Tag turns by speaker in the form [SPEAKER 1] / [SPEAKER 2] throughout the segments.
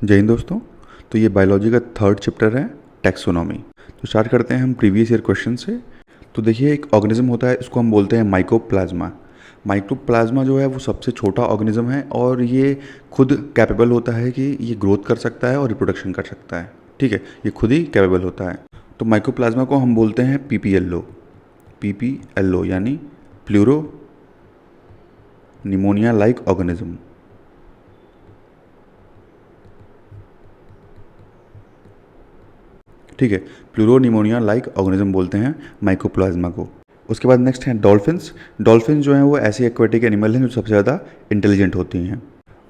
[SPEAKER 1] जय हिंद दोस्तों। तो ये बायोलॉजी का थर्ड चैप्टर है, टैक्सोनॉमी। तो स्टार्ट करते हैं हम प्रीवियस ईयर क्वेश्चन से। तो देखिए, एक ऑर्गेनिज्म होता है, इसको हम बोलते हैं माइकोप्लाज्मा। माइकोप्लाज्मा जो है वो सबसे छोटा ऑर्गेनिज्म है और ये खुद कैपेबल होता है कि ये ग्रोथ कर सकता है और रिप्रोडक्शन कर सकता है। ठीक है, ये खुद ही कैपेबल होता है। तो माइकोप्लाज्मा को हम बोलते हैं पीपीएलओ। पीपीएलओ यानी प्लूरो निमोनिया लाइक ऑर्गेनिज्म। ठीक है, प्लूरोनिमोनिया लाइक ऑर्गेनिज्म बोलते हैं माइकोप्लाज्मा को। उसके बाद नेक्स्ट हैं डॉल्फिन्स। डॉल्फिन्स जो हैं वो ऐसी एक्वेटिक एनिमल हैं जो सबसे ज़्यादा इंटेलिजेंट होती हैं,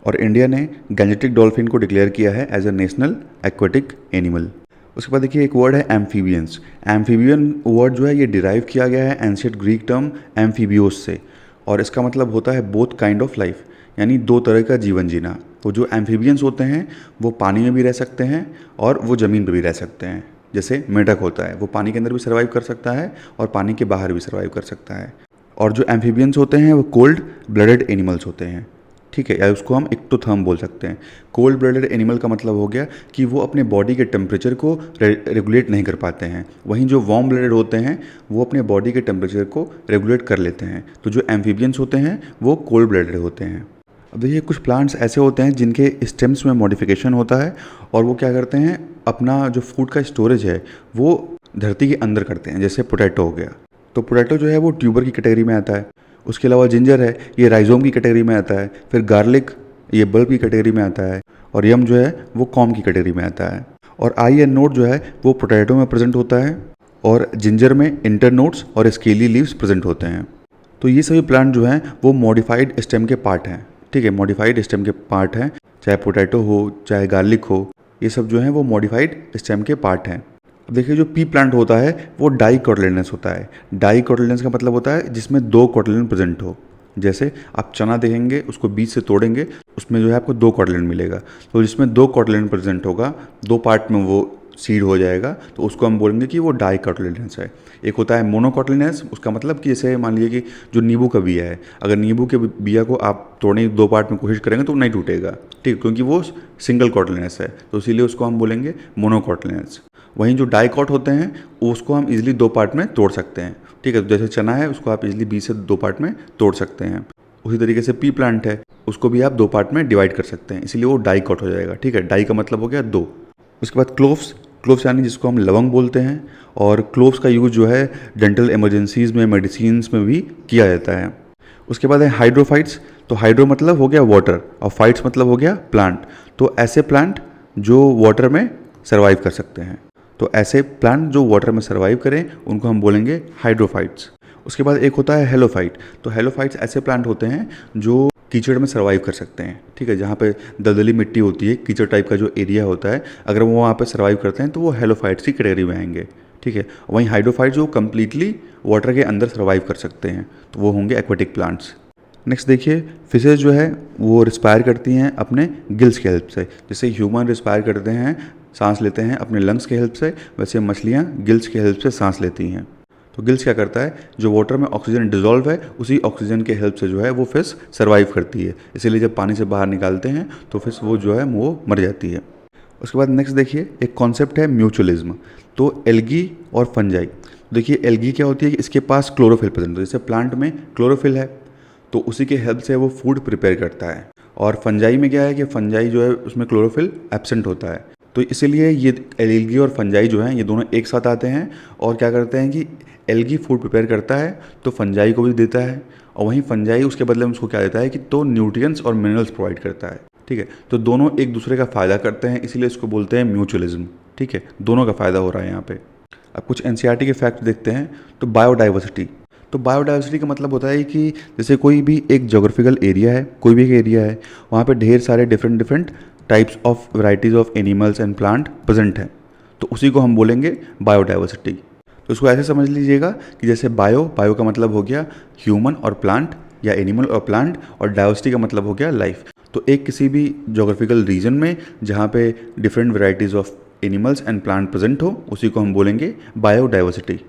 [SPEAKER 1] और इंडिया ने गैंजेटिक डॉल्फिन को डिक्लेयर किया है as a national aquatic animal. उसके बाद देखिए, एक वर्ड है एम्फीबियंस। एम्फीबियन वर्ड जो है ये डिराइव किया गया है एंशिएंट ग्रीक टर्म एम्फीबियोस से, और इसका मतलब होता है बोथ काइंड ऑफ लाइफ, यानी दो तरह का जीवन जीना। तो जो एम्फीबियंस होते हैं वो पानी में भी रह सकते हैं और वो ज़मीन पर भी रह सकते हैं। जैसे मेढक होता है, वो पानी के अंदर भी सर्वाइव कर सकता है और पानी के बाहर भी सर्वाइव कर सकता है। और जो एम्फीबियंस होते हैं वो कोल्ड ब्लडेड एनिमल्स होते हैं। ठीक है, या उसको हम एक्टोथर्म बोल सकते हैं। कोल्ड ब्लडेड एनिमल का मतलब हो गया कि वो अपने बॉडी के टेम्परेचर को रेगुलेट नहीं कर पाते हैं। वहीं जो वार्म ब्लडेड होते हैं वो अपने बॉडी के टेम्परेचर को रेगुलेट कर लेते हैं। तो जो एम्फीबियंस होते हैं वो कोल्ड ब्लडेड होते हैं। अब देखिए, कुछ प्लांट्स ऐसे होते हैं जिनके स्टेम्स में मॉडिफिकेशन होता है और वो क्या करते हैं, अपना जो फूड का स्टोरेज है वो धरती के अंदर करते हैं। जैसे पोटैटो हो गया, तो पोटैटो जो है वो ट्यूबर की कैटेगरी में आता है। उसके अलावा जिंजर है, ये राइजोम की कैटेगरी में आता है। फिर गार्लिक ये बल्ब की कैटेगरी में आता है, और यम जो है वो कॉम की कैटेगरी में आता है। और आई एंड नोट जो है वो पोटैटो में प्रेजेंट होता है, और जिंजर में इंटरनोट्स और स्केली लीव्स प्रेजेंट होते हैं। तो ये सभी प्लांट जो हैं वो मॉडिफाइड स्टेम के पार्ट हैं। ठीक है, मॉडिफाइड स्टेम के पार्ट हैं, चाहे पोटैटो हो चाहे गार्लिक हो, ये सब जो हैं वो मॉडिफाइड स्टेम के पार्ट हैं। अब देखिए, जो पी प्लांट होता है वो डाइकोटिलेडनस होता है। डाइकोटिलेडनस का मतलब होता है जिसमें दो कोटिलेडन प्रेजेंट हो। जैसे आप चना देखेंगे, उसको बीज से तोड़ेंगे, उसमें जो है आपको दो कोटिलेडन मिलेगा। तो जिसमें दो कोटिलेडन प्रेजेंट होगा, दो पार्ट में वो सीड हो जाएगा, तो उसको हम बोलेंगे कि वो डाइकोटिलेडनस है। एक होता है मोनोकोटिलेडनस, उसका मतलब कि जैसे मान लीजिए कि जो नींबू का बिया है, अगर नींबू के बिया को आप तोड़ने की दो पार्ट में कोशिश करेंगे तो नहीं टूटेगा। ठीक, क्योंकि वो सिंगल कोटिलेडनस है, तो इसीलिए उसको हम बोलेंगे मोनोकोटिलेडनस। वहीं जो डाइकॉट होते हैं उसको हम इजीली दो पार्ट में तोड़ सकते हैं। ठीक है, जैसे चना है उसको आप इजीली बीज से दो पार्ट में तोड़ सकते हैं। उसी तरीके से पी प्लांट है, उसको भी आप दो पार्ट में डिवाइड कर सकते हैं, इसीलिए वो डाइकॉट हो जाएगा। ठीक है, डाई का मतलब हो गया दो। उसके बाद क्लोव्स। क्लोव्स यानी जिसको हम लवंग बोलते हैं, और क्लोव्स का यूज जो है डेंटल इमरजेंसीज में, मेडिसिन्स में भी किया जाता है। उसके बाद है हाइड्रोफाइट्स। तो हाइड्रो मतलब हो गया वाटर और फाइट्स मतलब हो गया प्लांट। तो ऐसे प्लांट जो वाटर में सर्वाइव कर सकते हैं, तो ऐसे प्लांट जो वाटर में सर्वाइव करें उनको हम बोलेंगे हाइड्रोफाइट्स। उसके बाद एक होता है हेलोफाइट। तो हेलोफाइट्स ऐसे प्लांट होते हैं जो कीचड़ में सर्वाइव कर सकते हैं। ठीक है, जहाँ पे दलदली मिट्टी होती है, कीचड़ टाइप का जो एरिया होता है, अगर वो वहाँ पे सर्वाइव करते हैं तो वो हेलोफाइट्स की कैटेगरी में आएंगे। ठीक है, वहीं हाइड्रोफाइट जो कम्प्लीटली वाटर के अंदर सर्वाइव कर सकते हैं, तो वो होंगे एक्वेटिक प्लांट्स। नेक्स्ट देखिए, फिशेज जो है वो रिस्पायर करती हैं अपने गिल्स की हेल्प से। जैसे ह्यूमन रिस्पायर करते हैं, सांस लेते हैं अपने लंग्स की हेल्प से, वैसे मछलियाँ गिल्स की हेल्प से सांस लेती हैं। तो गिल्स क्या करता है, जो वाटर में ऑक्सीजन डिजॉल्व है उसी ऑक्सीजन के हेल्प से जो है वो फिश सर्वाइव करती है। इसीलिए जब पानी से बाहर निकालते हैं तो फिश वो जो है वो मर जाती है। उसके बाद नेक्स्ट देखिए, एक कॉन्सेप्ट है म्यूचुअलिज्म। तो एल्गी और फंजाई। देखिए, एल्गी क्या होती है कि इसके पास क्लोरोफिल प्रेजेंट है। जैसे प्लांट में क्लोरोफिल है तो उसी के हेल्प से वो फूड प्रिपेयर करता है। और फंजाई में क्या है कि फंजाई जो है उसमें क्लोरोफिल एब्सेंट होता है। तो इसीलिए ये एल्गी और फंजाई जो हैं ये दोनों एक साथ आते हैं और क्या करते हैं कि एल्गी फूड प्रिपेयर करता है तो फंजाई को भी देता है, और वहीं फंजाई उसके बदले में उसको क्या देता है कि तो न्यूट्रिएंट्स और मिनरल्स प्रोवाइड करता है। ठीक है, तो दोनों एक दूसरे का फ़ायदा करते हैं, इसीलिए इसको बोलते हैं म्यूचुअलिज्म। ठीक है, दोनों का फ़ायदा हो रहा है यहाँ पे। अब कुछ एनसीईआरटी के फैक्ट देखते हैं। तो बायोडाइवर्सिटी। तो बायोडाइवर्सिटी का मतलब होता है कि जैसे कोई भी एक जोग्राफिकल एरिया है, कोई भी एक एरिया है, वहाँ पे ढेर सारे different different types of varieties of animals and plant present हैं, तो उसी को हम बोलेंगे बायोडाइवर्सिटी। तो इसको ऐसे समझ लीजिएगा कि जैसे बायो का मतलब हो गया ह्यूमन और प्लांट या एनिमल और प्लांट, और डाइवर्सिटी का मतलब हो गया लाइफ। तो एक किसी भी जोग्राफिकल रीजन में जहाँ पे different varieties of animals and plant present हो उसी को हम बोलेंगे बायोडाइवर्सिटी।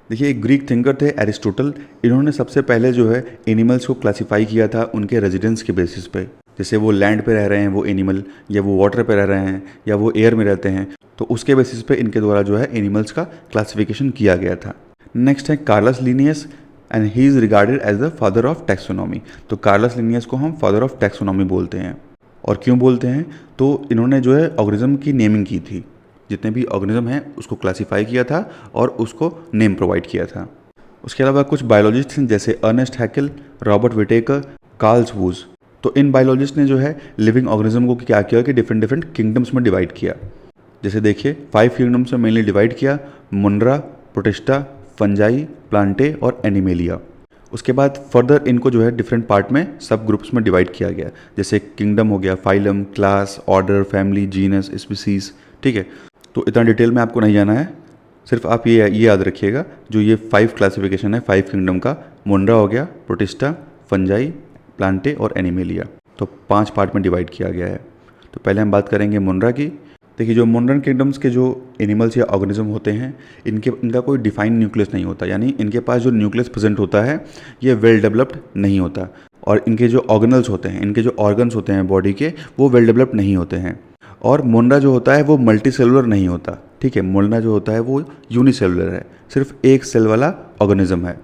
[SPEAKER 1] देखिए, एक ग्रीक थिंकर थे एरिस्टोटल। इन्होंने सबसे पहले जो है एनिमल्स को क्लासिफाई किया था उनके रेजिडेंस के बेसिस पे। जैसे वो लैंड पे रह रहे हैं वो एनिमल, या वो वाटर पे रह रहे हैं, या वो एयर में रहते हैं, तो उसके बेसिस पे इनके द्वारा जो है एनिमल्स का क्लासिफिकेशन किया गया था। नेक्स्ट है Carolus Linnaeus and he is regarded as the father of taxonomy. तो कार्लस लिनियस को हम फादर ऑफ टैक्सोनॉमी बोलते हैं। और क्यों बोलते हैं, तो इन्होंने जो है ऑर्गेनिज्म की नेमिंग की थी, जितने भी ऑर्गेनिज्म हैं उसको क्लासीफाई किया था और उसको नेम प्रोवाइड किया था। उसके अलावा कुछ बायोलॉजिस्ट हैं जैसे Ernst Haeckel, Robert Whittaker, Carl Woese. तो इन बायोलॉजिस्ट ने जो है लिविंग ऑर्गेनिज्म को क्या किया कि डिफरेंट डिफरेंट किंगडम्स में डिवाइड किया। जैसे देखिए 5 किंगडम्स में मेनली डिवाइड किया, मुंड्रा, प्रोटिस्टा, फंजाई, प्लांटे और एनिमेलिया। उसके बाद फर्दर इनको जो है डिफरेंट पार्ट में सब ग्रुप्स में डिवाइड किया गया, जैसे किंगडम हो गया, phylum, class, order, family, genus, species. ठीक है, तो इतना डिटेल में आपको नहीं जाना है, सिर्फ आप ये याद रखिएगा जो ये 5 क्लासिफिकेशन है 5 किंगडम का, मुंड्रा हो गया, प्रोटिस्टा, फंजाई, प्लांटे और एनिमेलिया। तो 5 पार्ट में डिवाइड किया गया है। तो पहले हम बात करेंगे मुंड्रा की। देखिए जो मुंड्रन किंगडम्स के जो एनिमल्स या ऑर्गेनिज्म होते हैं इनका कोई डिफाइंड न्यूक्लियस नहीं होता, यानी इनके पास जो न्यूक्लियस प्रेजेंट होता है ये वेल डेवलप्ड नहीं होता, और इनके जो ऑर्गेनल्स होते हैं, इनके जो ऑर्गन्स होते हैं बॉडी के, वो वेल डेवलप्ड नहीं होते हैं। और मुंड्रा जो होता है वो मल्टी सेलुलर नहीं होता। ठीक है, मुंड्रा जो होता है वो यूनिसेलुलर है, सिर्फ एक सेल वाला ऑर्गेनिज्म है।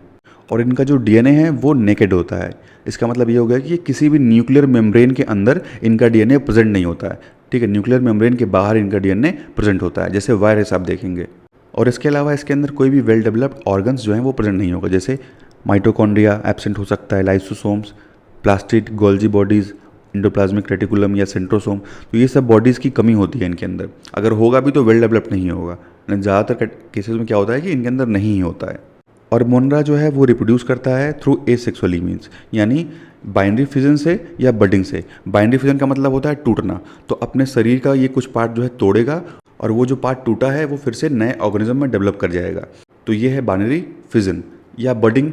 [SPEAKER 1] और इनका जो डीएनए है वो नेकेड होता है। इसका मतलब ये हो गया कि किसी भी न्यूक्लियर मेम्ब्रेन के अंदर इनका डीएनए प्रेजेंट नहीं होता है। ठीक है, न्यूक्लियर मेम्ब्रेन के बाहर इनका डीएनए प्रेजेंट होता है, जैसे वायरस आप देखेंगे। और इसके अलावा इसके अंदर कोई भी वेल डेवलप्ड ऑर्गन्स जो हैं वो प्रेजेंट नहीं होगा, जैसे माइटोकॉन्ड्रिया एब्सेंट हो सकता है, lysosomes, plastid, Golgi bodies, endoplasmic reticulum या सेंट्रोसोम। तो ये सब बॉडीज़ की कमी होती है इनके अंदर। अगर होगा भी तो वेल डेवलप्ड नहीं होगा। ज़्यादातर केसेस में क्या होता है कि इनके अंदर नहीं होता है। और मुंड्रा जो है वो रिप्रोड्यूस करता है थ्रू एसेक्सुअली मीन्स, यानी बाइनरी फिजन से या बडिंग से। बाइनरी फिजन का मतलब होता है टूटना। तो अपने शरीर का ये कुछ पार्ट जो है तोड़ेगा और वो जो पार्ट टूटा है वो फिर से नए ऑर्गेनिज्म में डेवलप कर जाएगा। तो ये है बाइनरी फिजन या बडिंग।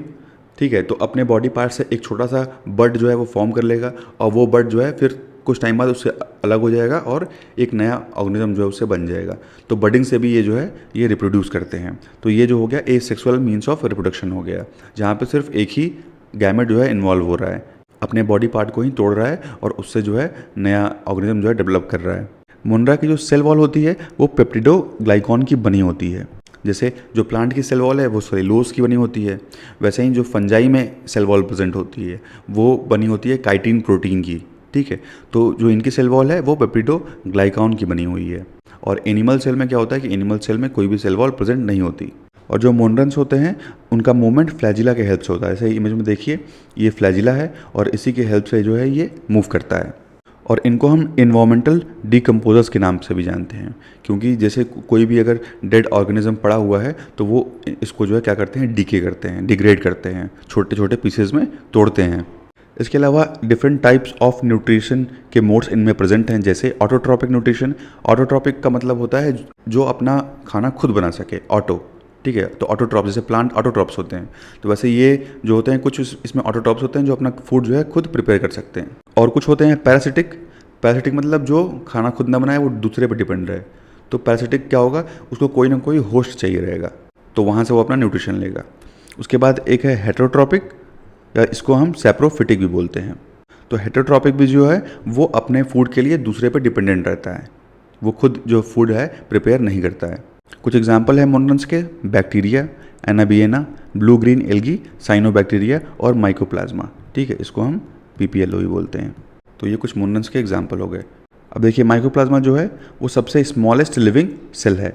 [SPEAKER 1] ठीक है, तो अपने बॉडी पार्ट से एक छोटा सा बड जो है वो फॉर्म कर लेगा और वो बड जो है फिर कुछ टाइम बाद उससे अलग हो जाएगा और एक नया ऑर्गेनिज्म जो है उससे बन जाएगा। तो बडिंग से भी ये जो है ये रिप्रोड्यूस करते हैं। तो ये जो हो गया एसेक्सुअल मीन्स ऑफ रिप्रोडक्शन हो गया, जहाँ पे सिर्फ एक ही गैमेट जो है इन्वॉल्व हो रहा है, अपने बॉडी पार्ट को ही तोड़ रहा है और उससे जो है नया ऑर्गेनिज्म जो है डेवलप कर रहा है। मुंड्रा की जो सेल वॉल होती है वो पेप्टिडोग्लाइकॉन की बनी होती है। जैसे जो प्लांट की सेल वॉल है वो सेलुलोज की बनी होती है, वैसे ही जो फंजाई में सेल वॉल प्रेजेंट होती है वो बनी होती है काइटिन प्रोटीन की। ठीक है, तो जो इनकी सेल वॉल है वो पेप्टिडोग्लाइकॉन की बनी हुई है। और एनिमल सेल में क्या होता है कि एनिमल सेल में कोई भी सेल वॉल प्रेजेंट नहीं होती। और जो मोनरन्स होते हैं उनका मूवमेंट फ्लैजिला के हेल्प से होता है। ऐसे इमेज में देखिए ये फ्लैजिला है और इसी के हेल्प से जो है ये मूव करता है। और इनको हम इन्वायरमेंटल डिकम्पोजर्स के नाम से भी जानते हैं, क्योंकि जैसे कोई भी अगर डेड ऑर्गेनिज्म पड़ा हुआ है तो वो इसको जो है क्या करते हैं, डीके करते हैं, डिग्रेड करते हैं, छोटे छोटे पीसेज में तोड़ते हैं। इसके अलावा डिफरेंट टाइप्स ऑफ न्यूट्रिशन के मोड्स इनमें प्रेजेंट हैं, जैसे ऑटोट्रॉपिक न्यूट्रिशन। ऑटोट्रॉपिक का मतलब होता है जो अपना खाना खुद बना सके, ऑटो। ठीक है, तो ऑटोट्रॉप जैसे प्लांट ऑटोट्रॉप्स होते हैं, तो वैसे ये जो होते हैं कुछ इसमें ऑटोट्रॉप्स होते हैं जो अपना फूड जो है खुद प्रिपेयर कर सकते हैं। और कुछ होते हैं पैरासिटिक। पैरासिटिक मतलब जो खाना खुद ना बनाए वो दूसरे पर डिपेंड रहे। तो पैरासिटिक क्या होगा, उसको कोई ना कोई होस्ट चाहिए रहेगा, तो वहाँ से वो अपना न्यूट्रिशन लेगा। उसके बाद एक है हेटेरोट्रॉपिक, या इसको हम सैप्रोफिटिक भी बोलते हैं। तो हेटेरोट्रॉपिक भी जो है वो अपने फूड के लिए दूसरे पर डिपेंडेंट रहता है, वो खुद जो फूड है प्रिपेयर नहीं करता है। कुछ एग्जाम्पल है मोनरन्स के, bacteria, anabaena, blue green algae, cyanobacteria और माइकोप्लाज्मा। ठीक है, इसको हम पीपीएलओ भी बोलते हैं। तो ये कुछ मोनरन्स के एग्जाम्पल हो गए। अब देखिए माइकोप्लाज्मा जो है वो सबसे स्मॉलेस्ट लिविंग सेल है।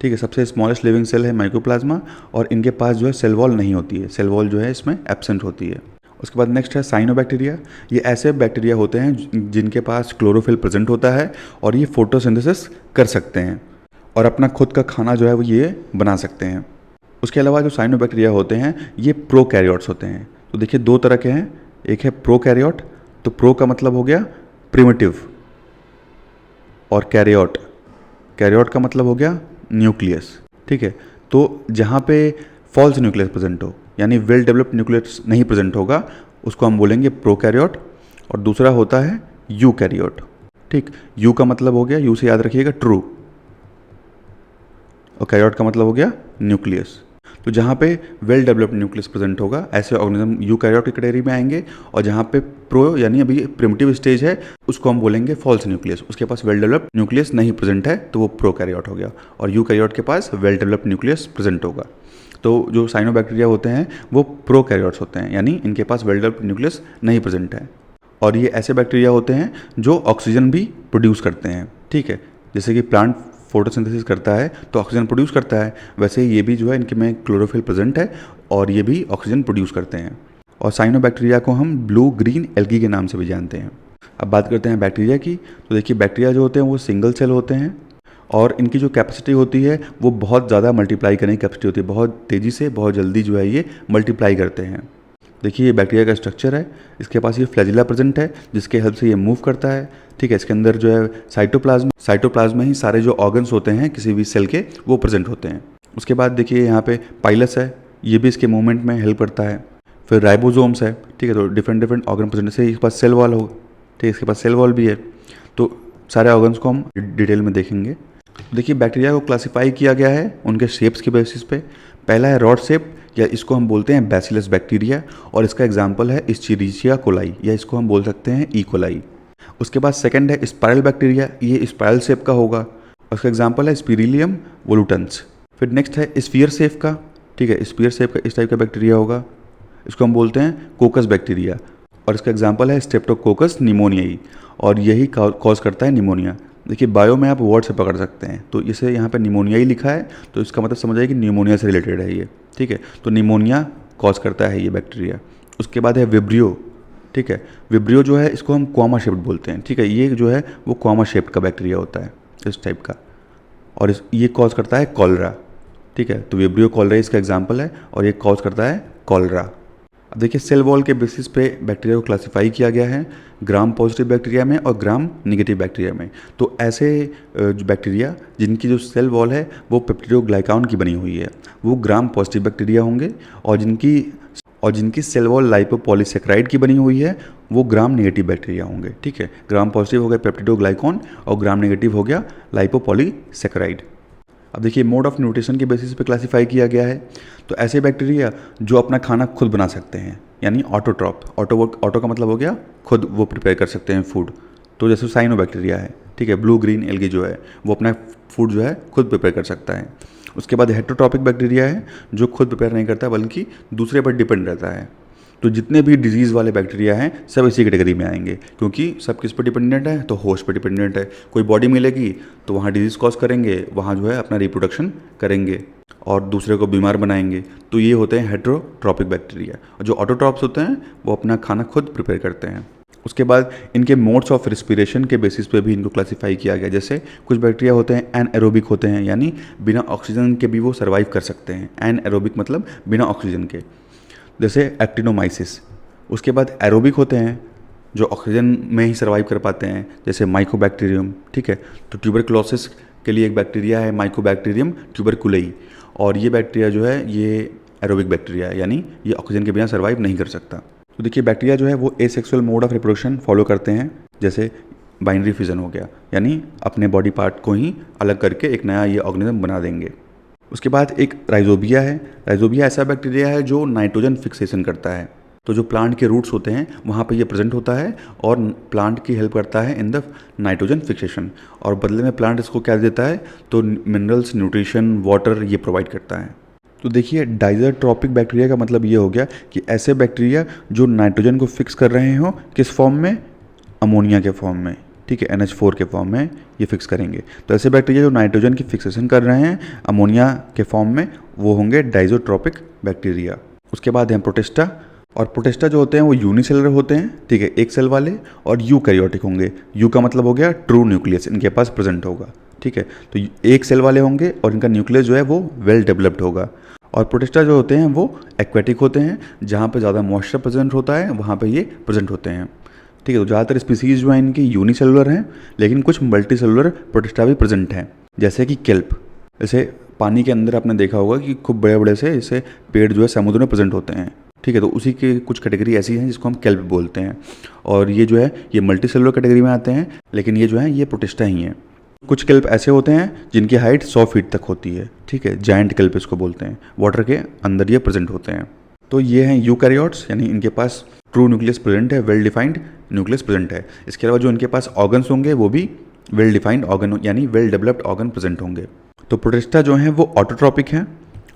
[SPEAKER 1] ठीक है, सबसे स्मॉलेस्ट लिविंग सेल है माइकोप्लाज्मा, और इनके पास जो है सेल वॉल नहीं होती है, सेल वॉल जो है इसमें एब्सेंट होती है। उसके बाद नेक्स्ट है साइनोबैक्टीरिया। ये ऐसे बैक्टीरिया होते हैं जिनके पास क्लोरोफिल प्रेजेंट होता है और ये फोटोसिंथेसिस कर सकते हैं और अपना खुद का खाना जो है वो ये बना सकते हैं। उसके अलावा जो साइनोबैक्टीरिया होते हैं ये प्रोकैरियोट्स होते हैं। तो देखिए 2 तरह के हैं, एक है प्रोकैरियोट, तो प्रो का मतलब हो गया प्रिमिटिव, और कैरियोट, कैरियोट का मतलब हो गया न्यूक्लियस। ठीक है, तो जहाँ पे फॉल्स न्यूक्लियस प्रेजेंट हो, यानी वेल डेवलप्ड न्यूक्लियस नहीं प्रेजेंट होगा, उसको हम बोलेंगे प्रोकैरियोट। और दूसरा होता है यूकैरियोट। ठीक, यू का मतलब हो गया, यू से याद रखिएगा ट्रू, और कैरियोट का मतलब हो गया न्यूक्लियस। तो जहाँ पे वेल डेवलप्ड न्यूक्लियस प्रेजेंट होगा ऐसे ऑर्गेनिज्म यूकैरियोटिक कैटेगरी में आएंगे, और जहाँ पे प्रो यानी अभी प्रिमिटिव स्टेज है उसको हम बोलेंगे फॉल्स न्यूक्लियस, उसके पास वेल डेवलप्ड न्यूक्लियस नहीं प्रेजेंट है तो वो प्रोकैरियोट हो गया, और यूकैरियोट के पास वेल डेवलप्ड न्यूक्लियस प्रेजेंट होगा। तो जो साइनोबैक्टीरिया होते हैं वो प्रोकैरियोट्स होते हैं, यानी इनके पास वेल डेवलप्ड न्यूक्लियस नहीं प्रेजेंट है, और ये ऐसे बैक्टीरिया होते हैं जो ऑक्सीजन भी प्रोड्यूस करते हैं। ठीक है, जैसे कि प्लांट फोटोसिंथेसिस करता है तो ऑक्सीजन प्रोड्यूस करता है, वैसे ही ये भी जो है इनके में क्लोरोफिल प्रेजेंट है और ये भी ऑक्सीजन प्रोड्यूस करते हैं। और साइनोबैक्टीरिया को हम ब्लू ग्रीन एल्गी के नाम से भी जानते हैं। अब बात करते हैं बैक्टीरिया की, तो देखिए बैक्टीरिया जो होते हैं वो सिंगल सेल होते हैं, और इनकी जो कैपेसिटी होती है वो बहुत ज़्यादा मल्टीप्लाई करने की कैपेसिटी होती है, बहुत तेज़ी से बहुत जल्दी जो है ये मल्टीप्लाई करते हैं। देखिए ये बैक्टीरिया का स्ट्रक्चर है, इसके पास ये फ्लैजिला प्रेजेंट है जिसके हेल्प से ये मूव करता है। ठीक है, इसके अंदर जो है साइटोप्लाज्म में ही सारे जो ऑर्गन्स होते हैं किसी भी सेल के वो प्रेजेंट होते हैं। उसके बाद देखिए यहाँ पे पाइलस है, ये भी इसके मूवमेंट में हेल्प करता है। फिर राइबोसोम्स है, ठीक है, तो डिफरेंट ऑर्गन प्रेजेंट से इसके पास सेल वॉल हो, ठीक है, इसके पास सेल वॉल भी है। तो सारे ऑर्गन्स को हम डिटेल में देखेंगे। देखिए बैक्टीरिया को क्लासीफाई किया गया है उनके शेप्स के बेसिस पे। पहला है रॉड शेप, या इसको हम बोलते हैं बैसिलस बैक्टीरिया, और इसका एग्जांपल है इस्चेरिचिया कोलाई, या इसको हम बोल सकते हैं ई कोलाई। उसके बाद सेकंड है स्पाइरल बैक्टीरिया, ये स्पाइरल शेप का होगा, उसका एग्जांपल है स्पिरिलियम वोलुटेंस। फिर नेक्स्ट है स्फीयर शेप का, ठीक है, स्फीयर शेप का इस टाइप का बैक्टीरिया होगा, इसको हम बोलते हैं कोकस बैक्टीरिया, और इसका एग्जाम्पल है स्ट्रेप्टोकोकस निमोनियाई, और यही कॉज करता है निमोनिया। देखिए बायो में आप वर्ड से पकड़ सकते हैं, तो इसे यहाँ पे निमोनिया ही लिखा है तो इसका मतलब समझ आइए कि निमोनिया से रिलेटेड है ये। ठीक है, तो निमोनिया कॉज करता है ये बैक्टीरिया। उसके बाद है विब्रियो, ठीक है, विब्रियो जो है इसको हम क्वामा शेप्ड बोलते हैं। ठीक है, ये जो है वो क्वामा शेप्ड का बैक्टीरिया होता है इस टाइप का, और ये कॉज करता है कॉलरा। ठीक है, तो विब्रियो कॉलरा इसका एग्जाम्पल है, और ये कॉज करता है कॉलरा। अब देखिए सेल वॉल के बेसिस पे बैक्टीरिया को क्लासीफाई किया गया है ग्राम पॉजिटिव बैक्टीरिया में और ग्राम नेगेटिव बैक्टीरिया में। तो ऐसे जो बैक्टीरिया जिनकी जो सेल वॉल है वो पेप्टिडोग्लाइकान की बनी हुई है वो ग्राम पॉजिटिव बैक्टीरिया होंगे, और जिनकी सेल वॉल लाइपोपॉलीसेकेराइड की बनी हुई है वो ग्राम नेगेटिव बैक्टीरिया होंगे। ठीक है, ग्राम पॉजिटिव हो गया पेप्टिडोग्लाइकान और ग्राम नेगेटिव हो गया लाइपोपॉलीसेकेराइड। अब देखिए मोड ऑफ न्यूट्रिशन के बेसिस पे क्लासीफाई किया गया है। तो ऐसे बैक्टीरिया जो अपना खाना खुद बना सकते हैं, यानी ऑटोट्रॉप, ऑटो का मतलब हो गया खुद वो प्रिपेयर कर सकते हैं फूड। तो जैसे साइनोबैक्टीरिया है, ठीक है, ब्लू ग्रीन एल्गी जो है वो अपना फूड जो है खुद प्रिपेयर कर सकता है। उसके बाद हेटेरोट्रॉपिक बैक्टीरिया है जो खुद प्रिपेयर नहीं करता बल्कि दूसरे पर डिपेंड रहता है। तो जितने भी डिजीज़ वाले बैक्टीरिया हैं सब इसी कैटेगरी में आएंगे, क्योंकि सब किस पर डिपेंडेंट है, तो होस्ट पर डिपेंडेंट है। कोई बॉडी मिलेगी तो वहाँ डिजीज़ कॉज करेंगे, वहाँ जो है अपना रिप्रोडक्शन करेंगे और दूसरे को बीमार बनाएंगे। तो ये होते हैं हेटेरोट्रॉपिक बैक्टीरिया। और जो ऑटोट्रॉप्स होते हैं वो अपना खाना खुद प्रिपेयर करते हैं। उसके बाद इनके मोड्स ऑफ रेस्पिरेशन के बेसिस पे भी इनको क्लासीफाई किया गया। जैसे कुछ बैक्टीरिया होते हैं एनएरोबिक होते हैं, यानी बिना ऑक्सीजन के भी वो सर्वाइव कर सकते हैं। एनएरोबिक मतलब बिना ऑक्सीजन के, जैसे एक्टिनोमाइसिस। उसके बाद एरोबिक होते हैं जो ऑक्सीजन में ही सर्वाइव कर पाते हैं, जैसे माइकोबैक्टीरियम। ठीक है, तो ट्यूबरकुलोसिस के लिए एक बैक्टीरिया है माइकोबैक्टीरियम ट्यूबरकुलेई, और ये बैक्टीरिया जो है ये एरोबिक बैक्टीरिया है, यानी ये ऑक्सीजन के बिना सर्वाइव नहीं कर सकता। तो देखिए बैक्टीरिया जो है वो asexual mode of reproduction follow करते हैं, जैसे बाइनरी फ्यूजन हो गया, यानी अपने बॉडी पार्ट को ही अलग करके एक नया ये ऑर्गेनिज्म बना देंगे। उसके बाद एक राइजोबिया है। राइजोबिया ऐसा बैक्टीरिया है जो नाइट्रोजन फिक्सेशन करता है। तो जो प्लांट के रूट्स होते हैं वहाँ पे ये प्रेजेंट होता है और प्लांट की हेल्प करता है इन द नाइट्रोजन फिक्सेशन, और बदले में प्लांट इसको क्या देता है, तो मिनरल्स, न्यूट्रिशन, वाटर ये प्रोवाइड करता है। तो देखिए डाइज़ोट्रॉपिक बैक्टीरिया का मतलब ये हो गया कि ऐसे बैक्टीरिया जो नाइट्रोजन को फिक्स कर रहे हो किस फॉर्म में, अमोनिया के फॉर्म में। ठीक है, NH4 के फॉर्म में ये फिक्स करेंगे। तो ऐसे बैक्टीरिया जो नाइट्रोजन की फिक्सेशन कर रहे हैं अमोनिया के फॉर्म में वो होंगे डाइज़ोट्रॉपिक बैक्टीरिया। उसके बाद हैं प्रोटिस्टा, और प्रोटिस्टा जो होते हैं वो यूनिसेलुलर होते हैं, ठीक है, एक सेल वाले, और यूकैरियोटिक होंगे। यू का मतलब हो गया ट्रू न्यूक्लियस इनके पास प्रेजेंट होगा। ठीक है, तो एक सेल वाले होंगे और इनका न्यूक्लियस जो है वो वेल डेवलप्ड होगा। और प्रोटिस्टा जो होते हैं वो एक्वेटिक होते हैं, जहाँ पे ज़्यादा मॉइस्चर प्रेजेंट होता है वहाँ पे ये प्रेजेंट होते हैं। ठीक है, तो ज़्यादातर स्पीसीज जो है इनकी यूनिसेलुलर हैं, लेकिन कुछ मल्टी सेलुलर प्रोटिस्टा भी प्रेजेंट हैं, जैसे कि केल्प। जैसे पानी के अंदर आपने देखा होगा कि खूब बड़े बड़े से ऐसे पेड़ जो है समुद्र में प्रेजेंट होते हैं। ठीक है, तो उसी की कुछ कैटेगरी ऐसी हैं जिसको हम केल्प बोलते हैं, और ये जो है ये मल्टी सेलुलर कैटेगरी में आते हैं, लेकिन ये जो है ये प्रोटिस्टा ही हैं। कुछ केल्प ऐसे होते हैं जिनकी हाइट 100 फीट तक होती है, ठीक है, जायंट केल्प इसको बोलते हैं, वाटर के अंदर ये प्रेजेंट होते हैं। तो ये हैं यूकैरियोट्स, यानी इनके पास ट्रू न्यूक्लियस प्रेजेंट है, वेल डिफाइंड न्यूक्लियस प्रेजेंट है। इसके अलावा जो इनके पास ऑर्गन्स होंगे वो भी वेल डिफाइंड ऑर्गन यानी वेल डेवलप्ड ऑर्गन प्रेजेंट होंगे। तो प्रोटिस्टा जो हैं वो ऑटोट्रॉपिक हैं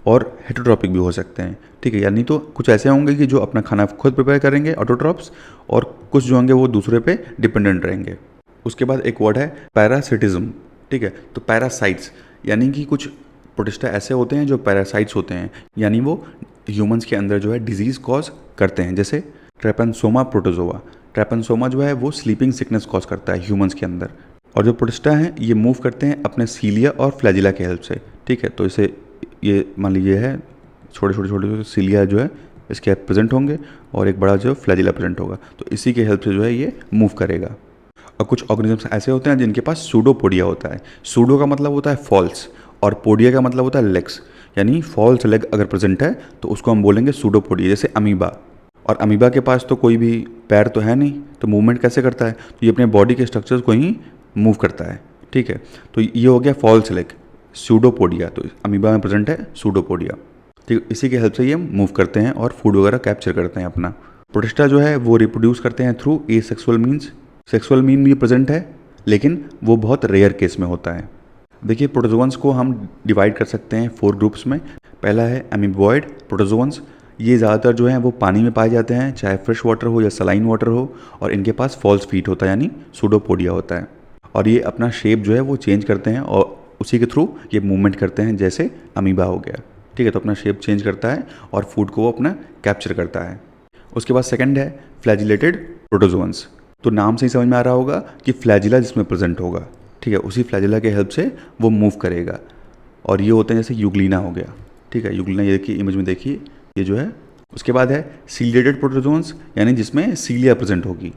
[SPEAKER 1] और हेटरोट्रॉपिक भी हो सकते हैं, ठीक है, यानी तो कुछ ऐसे होंगे कि जो अपना खाना खुद प्रिपेयर करेंगे ऑटोट्रॉप्स, और कुछ जो होंगे वो दूसरे पे डिपेंडेंट रहेंगे। उसके बाद एक वर्ड है पैरासिटिज्म, ठीक है, तो पैरासाइट्स यानी कि कुछ प्रोटिस्टा ऐसे होते हैं जो पैरासाइट्स होते हैं, यानी वो ह्यूमंस के अंदर जो है डिजीज़ कॉज करते हैं, जैसे ट्रैपेनसोमा प्रोटोजोआ। ट्रैपेनसोमा जो है वो स्लीपिंग सिकनेस कॉज करता है ह्यूमंस के अंदर। और जो प्रोटिस्टा हैं ये मूव करते हैं अपने सीलिया और फ्लैजिला के हेल्प से, ठीक है, तो इसे ये मान लीजिए है छोटे छोटे छोटे छोटे सीलिया जो है इसके प्रेजेंट होंगे और एक बड़ा जो फ्लैजिला प्रेजेंट होगा, तो इसी के हेल्प से जो है ये मूव करेगा। और कुछ ऑर्गेनिजम्स ऐसे होते हैं जिनके पास सूडोपोडिया होता है। सूडो का मतलब होता है फॉल्स और पोडिया का मतलब होता है लेग्स, यानी फॉल्स लेग अगर प्रेजेंट है तो उसको हम बोलेंगे सूडोपोडिया। जैसे अमीबा, और अमीबा के पास तो कोई भी पैर तो है नहीं, तो मूवमेंट कैसे करता है, तो ये अपने बॉडी के स्ट्रक्चर्स को ही मूव करता है, ठीक है, तो ये हो गया फॉल्स लेग सूडोपोडिया। तो अमीबा में प्रेजेंट है सूडोपोडिया, ठीक, इसी के हेल्प से ये मूव करते हैं और फूड वगैरह कैप्चर करते हैं अपना। प्रोटिस्टा जो है वो रिप्रोड्यूस करते हैं through asexual means. Sexual mean भी प्रेजेंट है लेकिन वो बहुत रेयर केस में होता है। देखिए प्रोटोजोअन्स को हम डिवाइड कर सकते हैं 4 ग्रुप्स में। पहला है एमीबॉयड प्रोटोजोअन्स, ये ज़्यादातर जो हैं वो पानी में पाए जाते हैं, चाहे फ्रेश वाटर हो या सलाइन वाटर हो, और इनके पास फॉल्स फीट होता है यानी सूडोपोडिया होता है, और ये अपना शेप जो है वो चेंज करते हैं और उसी के थ्रू ये मूवमेंट करते हैं, जैसे अमीबा हो गया, ठीक है, तो अपना शेप चेंज करता है और फूड को वो अपना कैप्चर करता है। उसके बाद सेकंड है फ्लैजिलेटेड प्रोटोजोअन्स, तो नाम से ही समझ में आ रहा होगा कि फ्लैजिला जिसमें प्रेजेंट होगा, ठीक है, उसी फ्लैजिला के हेल्प से वो मूव करेगा, और ये होते हैं जैसे यूग्लिना हो गया, ठीक है, यूग्लिना ये देखिए इमेज में देखिए ये जो है। उसके बाद है सीलिएटेड प्रोटोजोअन्स, यानी जिसमें सीलिया प्रेजेंट होगी,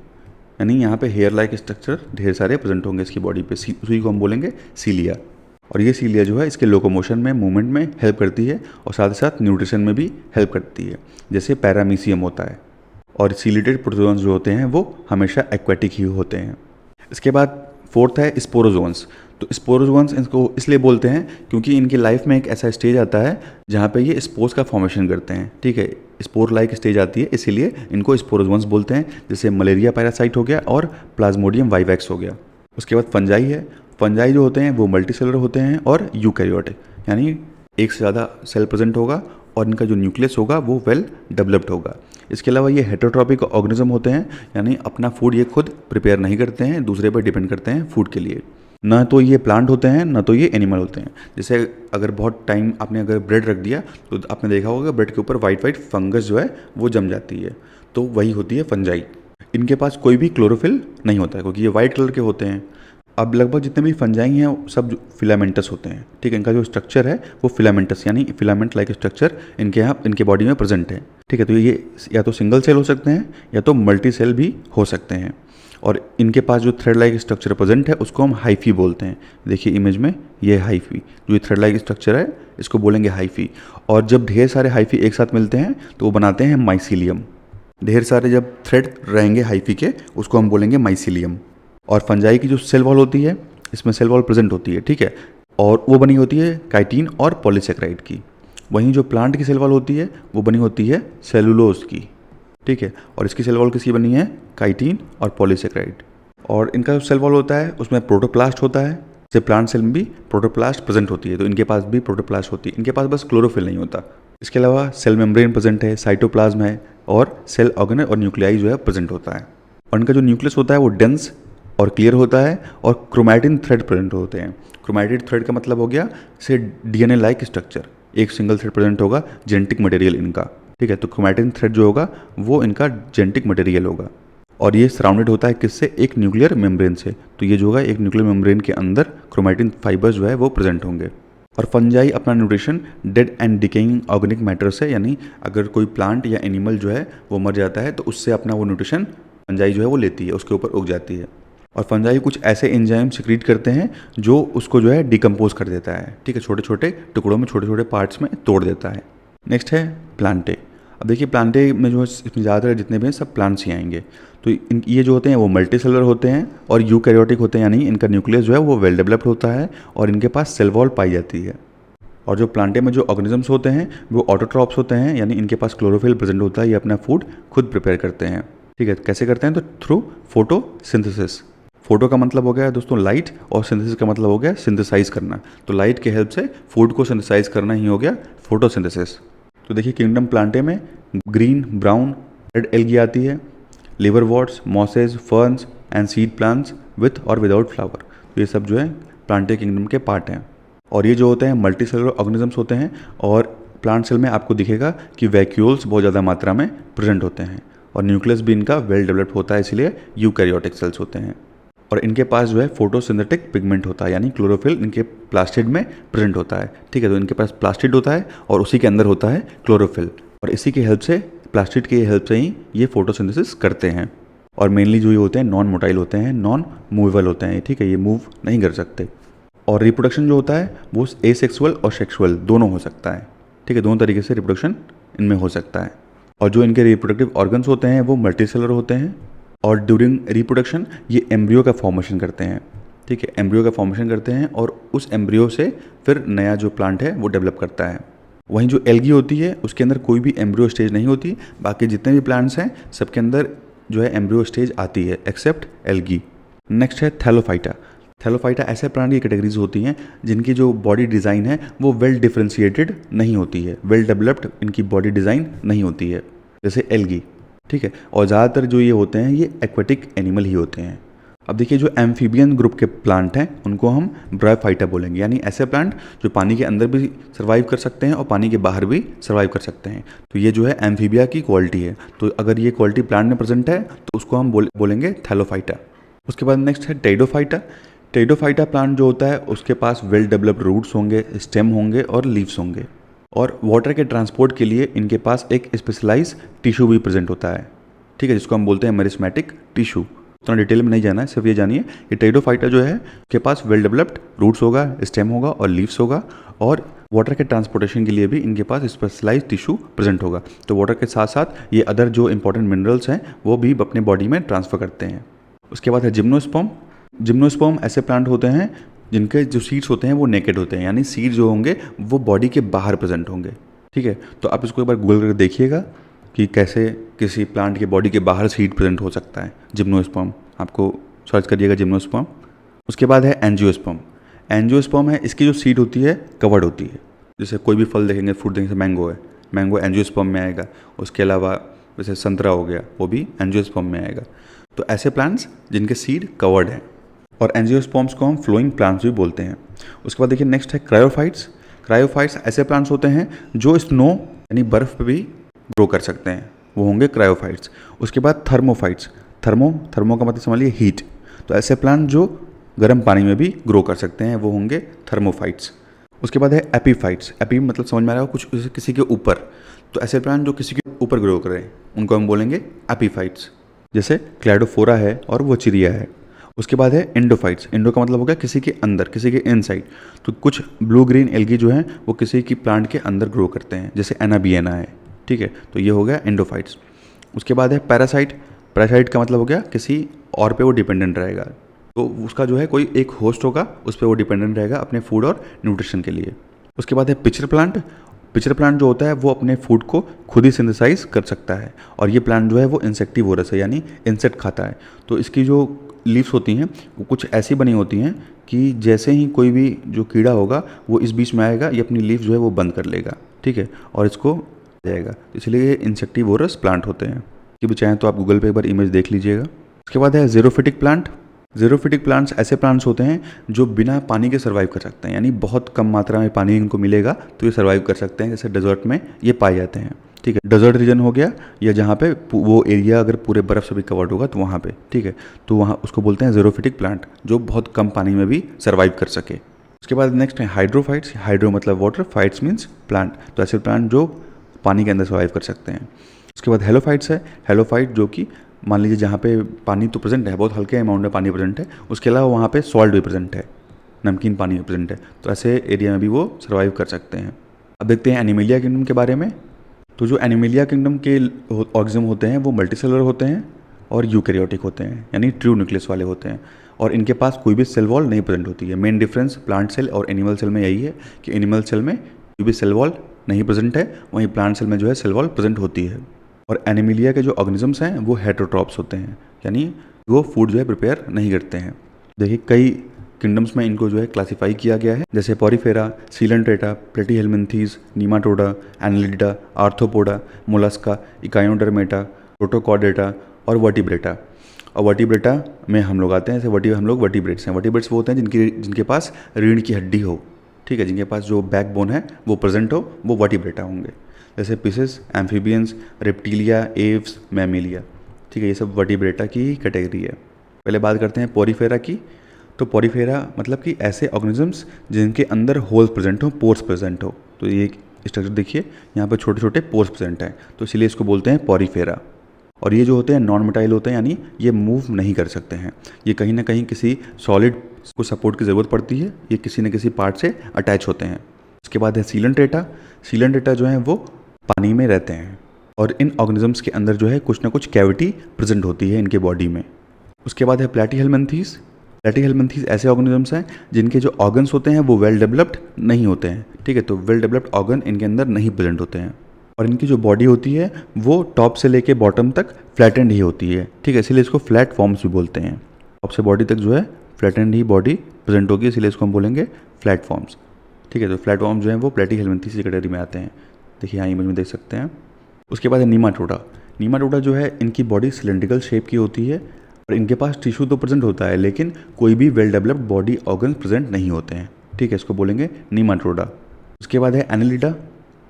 [SPEAKER 1] यानी यहाँ पे हेयर लाइक स्ट्रक्चर ढेर सारे प्रेजेंट होंगे इसकी बॉडी पे, उसी को हम बोलेंगे सीलिया। और ये सीलिया जो है इसके लोकोमोशन में, मूवमेंट में हेल्प करती है और साथ ही साथ न्यूट्रिशन में भी हेल्प करती है, जैसे पैरामीशियम होता है। और सीलिएटेड प्रोटोजोअन्स जो होते हैं वो हमेशा एक्वेटिक ही होते हैं। इसके बाद फोर्थ है स्पोरोजोअन्स, तो स्पोरोजोअन्स इनको इसलिए बोलते हैं क्योंकि इनकी लाइफ में एक ऐसा स्टेज आता है जहाँ पे ये स्पोर्स का फॉर्मेशन करते हैं, ठीक है, स्पोर लाइक स्टेज आती है, इसीलिए इनको स्पोरोजोअन्स बोलते हैं, जैसे मलेरिया पैरासाइट हो गया और प्लाज्मोडियम वाइवैक्स हो गया। उसके बाद फंजाई है, फंजाई जो होते हैं वो मल्टीसेलर होते हैं और यूकैरियोटिक, यानी एक से ज़्यादा सेल प्रेजेंट होगा और इनका जो न्यूक्लियस होगा वो वेल डेवलप्ड होगा। इसके अलावा ये हेटरोट्रॉपिक ऑर्गेनिज्म होते हैं, यानी अपना फूड ये खुद प्रिपेयर नहीं करते हैं, दूसरे पर डिपेंड करते हैं फूड के लिए। ना तो ये प्लांट होते हैं ना तो ये एनिमल होते हैं। जैसे अगर बहुत टाइम आपने अगर ब्रेड रख दिया तो आपने देखा होगा ब्रेड के ऊपर वाइट वाइट फंगस जो है वो जम जाती है, तो वही होती है फंजाई। इनके पास कोई भी क्लोरोफिल नहीं होता है क्योंकि ये वाइट कलर के होते हैं। अब लगभग जितने भी फंजाई हैं सब फिलामेंटस होते हैं, ठीक है, इनका जो स्ट्रक्चर है वो फिलामेंटस यानी फिलामेंट लाइक स्ट्रक्चर इनके यहाँ इनके बॉडी में प्रेजेंट है, ठीक है, तो ये या तो सिंगल सेल हो सकते हैं या तो मल्टी सेल भी हो सकते हैं। और इनके पास जो थ्रेड लाइक स्ट्रक्चर प्रेजेंट है उसको हम हाइफी बोलते हैं। देखिए इमेज में ये हाइफी, जो ये थ्रेड लाइक स्ट्रक्चर है इसको बोलेंगे हाइफी। और जब ढेर सारे हाइफी एक साथ मिलते हैं तो वो बनाते हैं माइसीलियम। ढेर सारे जब थ्रेड रहेंगे हाइफी के उसको हम बोलेंगे माइसीलियम। और फंजाई की जो सेल वॉल होती है इसमें सेल वॉल प्रेजेंट होती है, ठीक है, और वो बनी होती है काइटिन और पॉलीसेक्राइड की। वहीं जो प्लांट की सेल वॉल होती है वो बनी होती है सेलुलोज की, ठीक है, और इसकी सेल वॉल किसकी बनी है, काइटिन और पॉलीसेक्राइड। और इनका जो सेल वॉल होता है उसमें प्रोटोप्लास्ट होता है, जैसे प्लांट सेल में भी प्रोटोप्लास्ट प्रेजेंट होती है, तो इनके पास भी प्रोटोप्लास्ट होती है, इनके पास बस क्लोरोफिल नहीं होता। इसके अलावा सेल मेम्ब्रेन प्रेजेंट है, साइटोप्लाज्म है और सेल ऑर्गेनल और न्यूक्लियाई जो है प्रेजेंट होता है। और इनका जो न्यूक्लियस होता है वो डेंस और क्लियर होता है और क्रोमैटिन थ्रेड प्रेजेंट होते हैं। क्रोमैटिन थ्रेड का मतलब हो गया से डीएनए लाइक स्ट्रक्चर, एक सिंगल थ्रेड प्रेजेंट होगा, जेनेटिक मटेरियल इनका, ठीक है, तो क्रोमैटिन थ्रेड जो होगा वो इनका जेनेटिक मटेरियल होगा। और ये सराउंडेड होता है किससे, एक न्यूक्लियर मेम्ब्रेन से, तो ये जो होगा एक न्यूक्लियर मेम्ब्रेन के अंदर क्रोमैटिन फाइबर्स जो है वो प्रेजेंट होंगे। और फंजाई अपना nutrition dead and decaying organic matter से, यानी अगर कोई प्लांट या एनिमल जो है वो मर जाता है तो उससे अपना वो न्यूट्रिशन फंजाई जो है वो लेती है, उसके ऊपर उग जाती है। और फंजाई कुछ ऐसे एंजाइम सिक्रीट करते हैं जो उसको जो है डिकम्पोज कर देता है, ठीक है, छोटे छोटे टुकड़ों में छोटे छोटे पार्ट्स में तोड़ देता है। नेक्स्ट है प्लांटे। अब देखिए प्लांटे में जो इसमें ज़्यादातर जितने भी हैं सब प्लांट्स ही आएंगे। तो ये जो होते हैं वो मल्टी सेलुलर होते हैं और यूकैरियोटिक होते हैं, यानी इनका न्यूक्लियस जो है वो वेल डेवलप्ड होता है और इनके पास सेल वॉल पाई जाती है। और जो प्लांटे में जो ऑर्गेनिजम्स होते हैं वो ऑटोट्रॉप्स होते हैं, यानी इनके पास क्लोरोफिल प्रेजेंट होता है, ये अपना फूड खुद प्रिपेयर करते हैं। ठीक है, कैसे करते हैं? तो थ्रू फोटोसिंथेसिस। फोटो का मतलब हो गया दोस्तों लाइट और सिंथेसिस का मतलब हो गया सिंथेसाइज करना। तो लाइट के हेल्प से फूड को सिंथेसाइज करना ही हो गया फोटोसिंथेसिस। तो देखिए किंगडम प्लांटे में ग्रीन, ब्राउन, रेड एल्गी आती है, liverworts, mosses, ferns and seed plants with और विदाउट फ्लावर। तो ये सब जो है प्लांटे किंगडम के पार्ट हैं। और ये जो होते हैं मल्टी सेलुलर ऑर्गेनिजम्स होते हैं और प्लांट सेल में आपको दिखेगा कि वैक्यूल्स बहुत ज़्यादा मात्रा में प्रेजेंट होते हैं और न्यूक्लियस भी इनका वेल डेवलप्ड होता है, इसलिए यूकैरियोटिक सेल्स होते हैं। और इनके पास जो है फोटोसिंथेटिक पिगमेंट होता है, यानी क्लोरोफिल इनके प्लास्टिड में प्रेजेंट होता है। ठीक है, तो इनके पास प्लास्टिड होता है और उसी के अंदर होता है क्लोरोफिल, और इसी की हेल्प से, प्लास्टिड की हेल्प से ही ये फोटोसिंथेसिस करते हैं। और मेनली जो ये होते हैं नॉन मोटाइल होते हैं, नॉन मूवेबल होते हैं। ठीक है, ये मूव नहीं कर सकते। और रिप्रोडक्शन जो होता है वो एसेक्सुअल और सेक्सुअल दोनों हो सकता है। ठीक है, दोनों तरीके से रिप्रोडक्शन इनमें हो सकता है। और जो इनके रिप्रोडक्टिव ऑर्गन्स होते हैं वो मल्टीसेलुलर होते हैं और ड्यूरिंग रिप्रोडक्शन ये एम्ब्रियो का फॉर्मेशन करते हैं। ठीक है, एम्ब्रियो का फॉर्मेशन करते हैं और उस एम्ब्रियो से फिर नया जो प्लांट है वो डेवलप करता है। वहीं जो एल्गी होती है उसके अंदर कोई भी एम्ब्रियो स्टेज नहीं होती, बाकी जितने भी प्लांट्स हैं सबके अंदर जो है एम्ब्रियो स्टेज आती है एक्सेप्ट एल्गी। नेक्स्ट है थैलोफाइटा। थैलोफाइटा ऐसे प्लांट की कैटेगरीज होती हैं जिनकी जो बॉडी डिज़ाइन है वो वेल डिफ्रेंशिएटेड नहीं होती है, वेल डेवलप्ड इनकी बॉडी डिज़ाइन नहीं होती है, जैसे एल्गी। ठीक है, और ज़्यादातर जो ये होते हैं ये एक्वेटिक एनिमल ही होते हैं। अब देखिए जो एम्फीबियन ग्रुप के प्लांट हैं उनको हम ब्रायोफाइटा बोलेंगे, यानी ऐसे प्लांट जो पानी के अंदर भी सर्वाइव कर सकते हैं और पानी के बाहर भी सर्वाइव कर सकते हैं। तो ये जो है एम्फीबिया की क्वालिटी है। तो अगर ये क्वालिटी प्लांट में प्रेजेंट है तो उसको हम बोलेंगे थैलोफाइटा। उसके बाद नेक्स्ट है टेडोफाइटा। टेडोफाइटा प्लांट जो होता है उसके पास वेल डेवलप्ड रूट्स होंगे, स्टेम होंगे और लीव्स होंगे, और वाटर के ट्रांसपोर्ट के लिए इनके पास एक स्पेशलाइज टिश्यू भी प्रेजेंट होता है। ठीक है, जिसको हम बोलते हैं मेरिस्मेटिक टिश्यू। उतना डिटेल में नहीं जाना है, सिर्फ ये जानिए कि टेडोफाइटा जो है उसके पास वेल डेवलप्ड रूट्स होगा, स्टेम होगा और लीव्स होगा, और वाटर के ट्रांसपोर्टेशन के लिए भी इनके पास स्पेशलाइज टिश्यू प्रेजेंट होगा। तो वाटर के साथ साथ ये अदर जो इंपॉर्टेंट मिनरल्स हैं वो भी अपने बॉडी में ट्रांसफ़र करते हैं। उसके बाद है जिम्नोस्पर्म। जिम्नोस्पर्म ऐसे प्लांट होते हैं जिनके जो सीड्स होते हैं वो नेकेड होते हैं, यानी सीड जो होंगे वो बॉडी के बाहर प्रेजेंट होंगे। ठीक है, तो आप इसको एक बार गूगल करके देखिएगा कि कैसे किसी प्लांट के बॉडी के बाहर सीड प्रेजेंट हो सकता है। जिम्नोस्पर्म आपको सर्च करिएगा, जिम्नोस्पर्म। उसके बाद है एंजियोस्पर्म। एंजियोस्पर्म है, इसकी जो सीड होती है कवर्ड होती है। जैसे कोई भी फल देखेंगे, फ्रूट देखेंगे, मैंगो है, मैंगो एंजियोस्पर्म में आएगा। उसके अलावा जैसे संतरा हो गया, वो भी एंजियोस्पर्म में आएगा। तो ऐसे प्लांट्स जिनके सीड कवर्ड हैं, और एंजियोस्पर्म्स को हम फ्लोइंग प्लांट्स भी बोलते हैं। उसके बाद देखिए नेक्स्ट है क्रायोफाइट्स। क्रायोफाइट्स ऐसे प्लांट्स होते हैं जो स्नो यानी बर्फ़ पे भी ग्रो कर सकते हैं, वो होंगे क्रायोफाइट्स। उसके बाद थर्मोफाइट्स। थर्मो का मतलब समझ लीजिए हीट। तो ऐसे प्लांट जो गर्म पानी में भी ग्रो कर सकते हैं वो होंगे थर्मोफाइट्स। उसके बाद है एपीफाइट्स। एपी मतलब समझ में आ रहा है कुछ किसी के ऊपर। तो ऐसे प्लांट जो किसी के ऊपर ग्रो कर रहे हैं उनको हम बोलेंगे एपीफाइट्स, जैसे क्लैडोफोरा है और वो चिरिया है। उसके बाद है एंडोफाइट्स। एंडो का मतलब हो गया किसी के अंदर, किसी के इनसाइड। तो कुछ ब्लू ग्रीन एल्गी जो हैं वो किसी की प्लांट के अंदर ग्रो करते हैं, जैसे एनाबियना है। ठीक है, तो ये हो गया एंडोफाइट्स। उसके बाद है पैरासाइट। पैरासाइट का मतलब हो गया किसी और पे वो डिपेंडेंट रहेगा, तो उसका जो है कोई एक होस्ट होगा, उस पर वो डिपेंडेंट रहेगा अपने फूड और न्यूट्रिशन के लिए। उसके बाद है पिचर प्लांट। पिचर प्लांट जो होता है वो अपने फूड को खुद ही सिंथेसाइज कर सकता है, और ये प्लांट जो है वो इंसेक्टिवोरस है, यानी इंसेक्ट खाता है। तो इसकी जो लीव्स होती हैं वो कुछ ऐसी बनी होती हैं कि जैसे ही कोई भी जो कीड़ा होगा वो इस बीच में आएगा, ये अपनी लीव्स जो है वो बंद कर लेगा। ठीक है, और इसको जाएगा, इसलिए ये इंसेक्टिवोरस प्लांट होते हैं। कि भी चाहें तो आप गूगल पे एक बार इमेज देख लीजिएगा। उसके बाद है ज़ेरोफिटिक प्लांट। ज़ेरोफिटिक प्लांट्स ऐसे प्लांट्स होते हैं जो बिना पानी के सर्वाइव कर सकते हैं, यानी बहुत कम मात्रा में पानी इनको मिलेगा तो ये सर्वाइव कर सकते हैं, जैसे डेजर्ट में ये पाए जाते हैं। ठीक है, डेजर्ट रीजन हो गया या जहाँ पे वो एरिया अगर पूरे बर्फ़ से भी कवर्ड होगा तो वहाँ पे। ठीक है, तो वहाँ उसको बोलते हैं ज़ेरोफिटिक प्लांट, जो बहुत कम पानी में भी सर्वाइव कर सके। उसके बाद नेक्स्ट है हाइड्रोफाइट्स। हाइड्रो मतलब वाटर, फाइट्स मीन्स प्लांट, तो ऐसे प्लांट जो पानी के अंदर सर्वाइव कर सकते हैं। उसके बाद हेलोफाइट्स है। हेलोफाइट जो कि मान लीजिए जहाँ पे पानी तो प्रेजेंट है, बहुत हल्के अमाउंट में पानी प्रेजेंट है, उसके अलावा वहाँ पे सॉल्ट भी प्रेजेंट है, नमकीन पानी प्रेजेंट है, तो ऐसे एरिया में भी वो सर्वाइव कर सकते हैं। अब देखते हैं एनिमेलिया किंगडम के बारे में। तो जो एनिमलिया किंगडम के ऑर्गेनिज्म होते हैं वो मल्टीसेलुलर होते हैं और यूकैरियोटिक होते हैं, यानी ट्रू न्यूक्लियस वाले होते हैं, और इनके पास कोई भी सेल वॉल नहीं प्रेजेंट होती है। मेन डिफरेंस प्लांट सेल और एनिमल सेल में यही है कि एनिमल सेल में कोई भी सेल वॉल नहीं प्रेजेंट है, वहीं प्लांट सेल में जो है सेल वॉल प्रेजेंट होती है। और एनिमलिया के जो ऑर्गेनिजम्स हैं वो हेटरोट्रॉप्स होते हैं, यानी वो फूड जो है प्रिपेयर नहीं करते हैं। देखिए कई किंगडम्स में इनको जो है क्लासीफाई किया गया है, जैसे porifera, coelenterata, platyhelminthes, nematoda, annelida, arthropoda, mollusca, echinodermata, protochordata और वर्टिब्रेटा। और वर्टिब्रेटा में हम लोग आते हैं, जैसे हम लोग वर्टिब्रेट्स हैं। वर्टिब्रेट्स वो होते हैं जिनके पास रीढ़ की हड्डी हो, ठीक है, जिनके पास जो बैकबोन है वो प्रेजेंट हो, वो वर्टिब्रेटा होंगे। जैसे fishes, amphibians, reptilia, Aves, Mammalia, ठीक है, ये सब वर्टिब्रेटा की ही कैटेगरी है। पहले बात करते हैं पॉरीफेरा की। तो पॉरीफेरा मतलब कि ऐसे ऑर्गेनिजम्स जिनके अंदर होल्स प्रेजेंट हो, पोर्स प्रेजेंट हो। तो ये स्ट्रक्चर देखिए, यहाँ पर छोटे छोटे पोर्स प्रेजेंट हैं, तो इसलिए इसको बोलते हैं पॉरीफेरा। और ये जो होते हैं नॉन मोटाइल होते हैं, यानी ये मूव नहीं कर सकते हैं, ये कहीं ना कहीं किसी सॉलिड को सपोर्ट की ज़रूरत पड़ती है, ये किसी न किसी पार्ट से अटैच होते हैं। उसके बाद है सीलेंट्रेटा। सीलेंट्रेटा जो है वो पानी में रहते हैं, और इन ऑर्गेनिजम्स के अंदर जो है कुछ ना कुछ कैविटी प्रेजेंट होती है इनके बॉडी में। उसके बाद है प्लैटीहेलमिन्थीज। प्लैटीहेलमिन्थीज ऐसे ऑर्गेनिजम्स हैं जिनके जो ऑर्गन्स होते हैं वो वेल डेवलप्ड नहीं होते हैं, ठीक है, तो वेल डेवलप्ड ऑर्गन इनके अंदर नहीं प्रेजेंट होते हैं। और इनकी जो बॉडी होती है वो टॉप से लेके बॉटम तक फ्लैटेंड ही होती है, ठीक है, इसलिए इसको फ्लैट फॉर्म्स भी बोलते हैं। टॉप से बॉडी तक जो है फ्लैटेंड ही बॉडी प्रेजेंट होगी, इसलिए इसको हम बोलेंगे फ्लैट फॉर्म्स, ठीक है। तो फ्लैट फॉर्म्स जो है वो प्लैटीहेलमिन्थीज की कैटेगरी में आते हैं, देखिए यहाँ इमेज में देख सकते हैं। उसके बाद है नीमाटोडा। नीमाटोडा जो है इनकी बॉडी सिलेंड्रिकल शेप की होती है, और इनके पास टिश्यू तो प्रेजेंट होता है, लेकिन कोई भी well developed body organ present नहीं होते हैं, ठीक है, इसको बोलेंगे नीमाटोडा। उसके बाद है एनालिडा।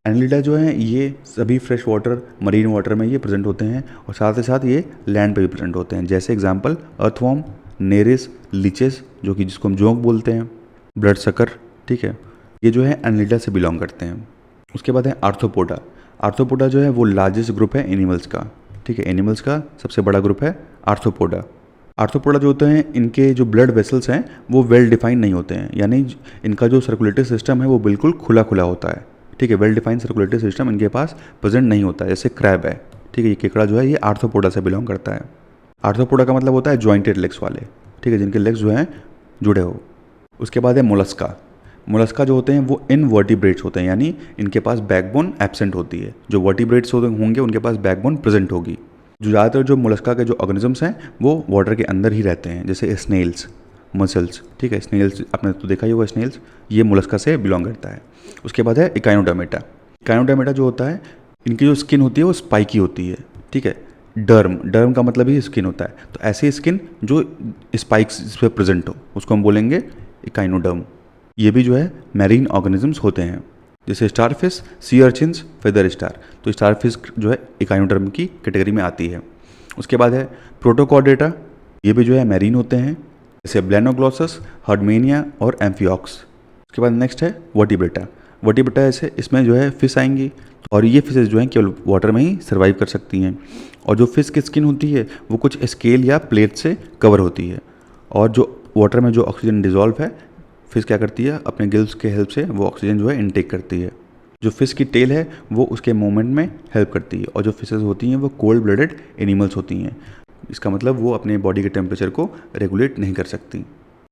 [SPEAKER 1] एनालिडा जो है ये सभी फ्रेश वाटर, मरीन वाटर में ये प्रेजेंट होते हैं, और साथ ही साथ ये लैंड पे भी प्रेजेंट होते हैं, जैसे एग्जांपल अर्थवॉर्म, नेरिस, लीचेस, जो कि जिसको हम जोंक बोलते हैं, ब्लड सकर, ठीक है, ये जो है एनालिडा से बिलोंग करते हैं। उसके बाद है आर्थ्रोपोडा। आर्थ्रोपोडा जो है वो लार्जेस्ट ग्रुप है एनिमल्स का, ठीक है, एनिमल्स का सबसे बड़ा ग्रुप है आर्थ्रोपोडा। आर्थ्रोपोडा जो होते हैं इनके जो ब्लड वेसल्स हैं वो वेल डिफाइंड नहीं होते हैं, यानी इनका जो सर्कुलेटरी सिस्टम है वो बिल्कुल खुला खुला होता है, ठीक है, वेल डिफाइंड सर्कुलेटरी सिस्टम इनके पास प्रेजेंट नहीं होता है, जैसे क्रैब है, ठीक है, ये केकड़ा जो है ये आर्थ्रोपोडा से बिलोंग करता है। आर्थ्रोपोडा का मतलब होता है जॉइंटेड लेग्स वाले, ठीक है, जिनके लेग्स जो हैं जुड़े हो। उसके बाद है मोलस्का। मोलस्का जो होते हैं वो इनवर्टिब्रेट्स होते हैं, यानी इनके पास बैकबोन एब्सेंट होती है। जो वर्टिब्रेट्स होंगे उनके पास बैकबोन प्रेजेंट होगी। जो ज़्यादातर जो मोलस्का के जो ऑर्गेनिजम्स हैं वो वाटर के अंदर ही रहते हैं, जैसे स्नेल्स, मसल्स, ठीक है, स्नेल्स आपने तो देखा ही होगा, स्नेल्स ये मोलस्का से बिलोंग करता है। उसके बाद है इकाइनोडर्मेटा। इकाइनोडर्मेटा जो होता है इनकी जो स्किन होती है वो स्पाइकी होती है, ठीक है, डर्म का मतलब ही स्किन होता है, तो ऐसी स्किन जो स्पाइक्स इस पर प्रेजेंट हो उसको हम बोलेंगे इकाइनोडर्म। ये भी जो है मैरीन ऑर्गेनिजम्स होते हैं, जैसे स्टारफिश, सी अर्चिन्स, फेदर स्टार, तो स्टारफिश जो है इकाइनोडर्म की कैटेगरी में आती है। उसके बाद है प्रोटोकॉर्डेटा। ये भी जो है मैरीन होते हैं, जैसे ब्लेनोग्लॉसस, हर्डमेनिया और एम्फिऑक्स। उसके बाद नेक्स्ट है वर्टिब्रेटा। वर्टिब्रेटा ऐसे इसमें जो है फिश आएंगी, और ये फिशेज जो हैं केवल वाटर में ही सर्वाइव कर सकती हैं, और जो फिश की स्किन होती है वो कुछ स्केल या प्लेट से कवर होती है, और जो वाटर में जो ऑक्सीजन डिजॉल्व है फिश क्या करती है अपने गिल्स के हेल्प से वो ऑक्सीजन जो है इनटेक करती है। जो फिश की टेल है वो उसके मूवमेंट में हेल्प करती है, और जो फिशेज होती हैं वो कोल्ड ब्लडेड एनिमल्स होती हैं, इसका मतलब वो अपने बॉडी के टेम्परेचर को रेगुलेट नहीं कर सकती।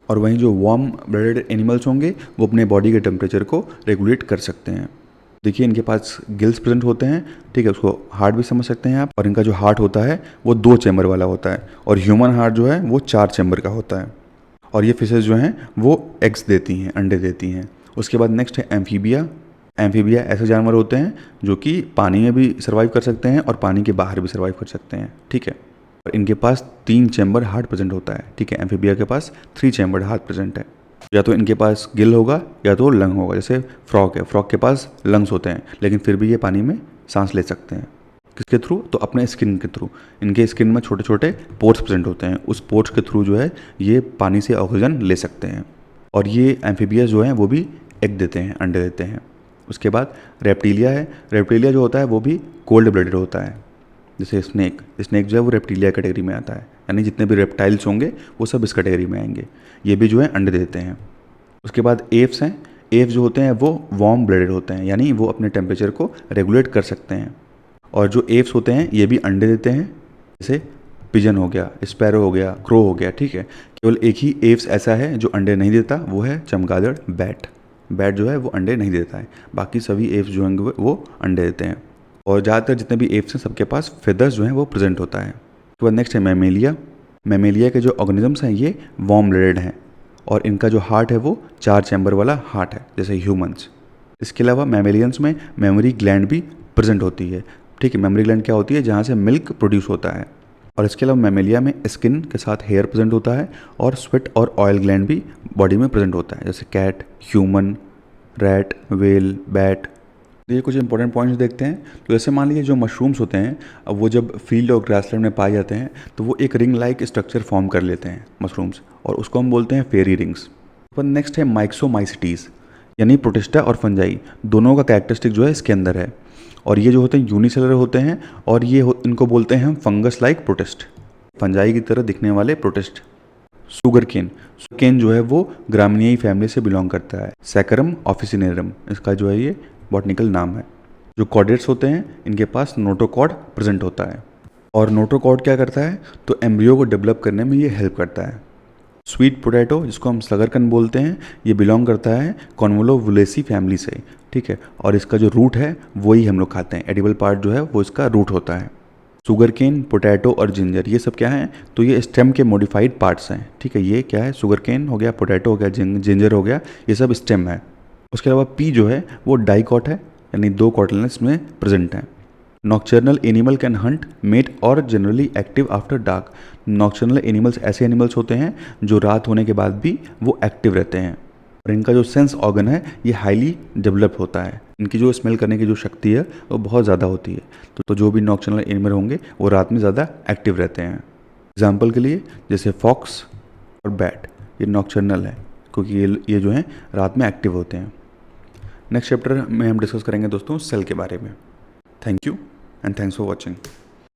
[SPEAKER 1] और वहीं जो वार्म ब्लडेड एनिमल्स होंगे वो अपने बॉडी के टेम्परेचर को रेगुलेट कर सकते हैं। देखिए इनके पास गिल्स प्रेजेंट होते हैं, ठीक है, उसको हार्ट भी समझ सकते हैं आप, और इनका जो हार्ट होता है वो 2 चैम्बर वाला होता है, और ह्यूमन हार्ट जो है वो 4 चैम्बर का होता है। और ये फिशेज जो हैं वो एग्स देती हैं, अंडे देती हैं। उसके बाद नेक्स्ट है एम्फीबिया। एम्फीबिया ऐसे जानवर होते हैं जो कि पानी में भी सर्वाइव कर सकते हैं और पानी के बाहर भी सर्वाइव कर सकते हैं, ठीक है, और इनके पास 3 चैम्बर हार्ट प्रेजेंट होता है, ठीक है, एम्फीबिया के पास 3 चैम्बर हार्ट प्रेजेंट है। या तो इनके पास गिल होगा या तो लंग होगा, जैसे फ्रॉग है, फ्रॉग के पास लंग्स होते हैं लेकिन फिर भी ये पानी में सांस ले सकते हैं। किसके थ्रू? तो अपने स्किन के थ्रू। इनके स्किन में छोटे छोटे पोर्स प्रेजेंट होते हैं, उस पोर्स के थ्रू जो है ये पानी से ऑक्सीजन ले सकते हैं। और ये एम्फीबिया जो हैं वो भी एग देते हैं, अंडे देते हैं। उसके बाद रेप्टिलिया है। रेप्टिलिया जो होता है वो भी कोल्ड ब्लडेड होता है, जैसे स्नेक जो है वो रेप्टिलिया कैटेगरी में आता है, यानी जितने भी रेप्टाइल्स होंगे वो सब इस कैटेगरी में आएंगे। ये भी जो है अंडे देते हैं। उसके बाद एव्स हैं। एव्स जो होते हैं वो वार्म ब्लडेड होते हैं, यानी वो अपने टेम्परेचर को रेगुलेट कर सकते हैं। और जो एव्स होते हैं ये भी अंडे देते हैं, जैसे पिजन हो गया, स्पैरो हो गया, क्रो हो गया, ठीक है। केवल एक ही एव्स ऐसा है जो अंडे नहीं देता, वो है चमगादड़ बैट। बैट जो है वो अंडे नहीं देता है, बाकी सभी एव्स जो होंगे वो अंडे देते हैं। और ज़्यादातर जितने भी एव्स हैं सबके पास फेदर्स जो हैं वो प्रेजेंट होता है। उसके बाद नेक्स्ट है मैमेलिया। मैमेलिया के जो ऑर्गेनिजम्स हैं ये वार्म ब्लडेड हैं और इनका जो हार्ट है वो 4 चैम्बर वाला हार्ट है, जैसे ह्यूमंस। इसके अलावा मैमेलियंस में मेमोरी ग्लैंड भी प्रेजेंट होती है, ठीक है। मेमोरी ग्लैंड क्या होती है, जहाँ से मिल्क प्रोड्यूस होता है। और इसके अलावा मैमेलिया में स्किन के साथ हेयर प्रेजेंट होता है और स्वेट और ऑयल ग्लैंड भी बॉडी में प्रेजेंट होता है, जैसे cat, human, rat, whale, bat. ये कुछ इंपॉर्टेंट पॉइंट्स देखते हैं। तो जैसे मान लीजिए जो मशरूम्स होते हैं, अब वो जब फील्ड और ग्रासलैंड में पाए जाते हैं तो वो एक रिंग लाइक स्ट्रक्चर फॉर्म कर लेते हैं मशरूम्स, और उसको हम बोलते हैं फेरी रिंग्स। पर नेक्स्ट है माइक्सोमाइसिटीज़, यानी प्रोटिस्टा और फंजाई, दोनों का कैरेक्टरिस्टिक जो है इसके अंदर है। और ये जो होते हैं यूनिसेलुलर होते हैं और इनको बोलते हैं हम फंगस लाइक प्रोटिस्ट, फंजाई की तरह दिखने वाले प्रोटिस्ट। शुगर केन जो है वो ग्रामिनियाई फैमिली से बिलोंग करता है, सैकरम ऑफिसिनेरम इसका जो है ये बॉटनिकल नाम है। जो कॉर्डेट्स होते हैं इनके पास नोटोकॉर्ड प्रेजेंट होता है। और नोटोकॉर्ड क्या करता है, तो एम्ब्रियो को डेवलप करने में ये हेल्प करता है। स्वीट पोटैटो जिसको हम सगरकंद बोलते हैं, ये बिलोंग करता है कॉन्वोलोवुलेसी फैमिली से, ठीक है। और इसका जो रूट है वही हम लोग खाते हैं, एडिबल पार्ट जो है वो इसका रूट होता है। शुगर केन, पोटैटो और जिंजर ये सब क्या हैं, तो ये स्टेम के मॉडिफाइड पार्ट्स हैं, ठीक है। ये क्या है, शुगर केन हो गया, पोटैटो हो गया, जिंजर हो गया, ये सब स्टेम है। उसके अलावा पी जो है वो डाइकॉट है, यानी 2 कॉटलेट्स में प्रेजेंट हैं। Nocturnal animal can hunt mate और generally active after dark. Nocturnal animals ऐसे एनिमल्स होते हैं जो रात होने के बाद भी वो एक्टिव रहते हैं। और इनका जो सेंस ऑर्गन है ये हाईली डेवलप होता है, इनकी जो स्मेल करने की जो शक्ति है वो बहुत ज़्यादा होती है। तो जो भी नॉक्चर्नल एनिमल होंगे वो रात में ज़्यादा एक्टिव रहते हैं। एग्जाम्पल के लिए जैसे फॉक्स और बैट, ये नॉक्चर्नल है क्योंकि ये जो हैं रात में एक्टिव होते हैं। नेक्स्ट चैप्टर में हम डिस्कस करेंगे दोस्तों सेल के बारे में। Thank you and thanks for watching.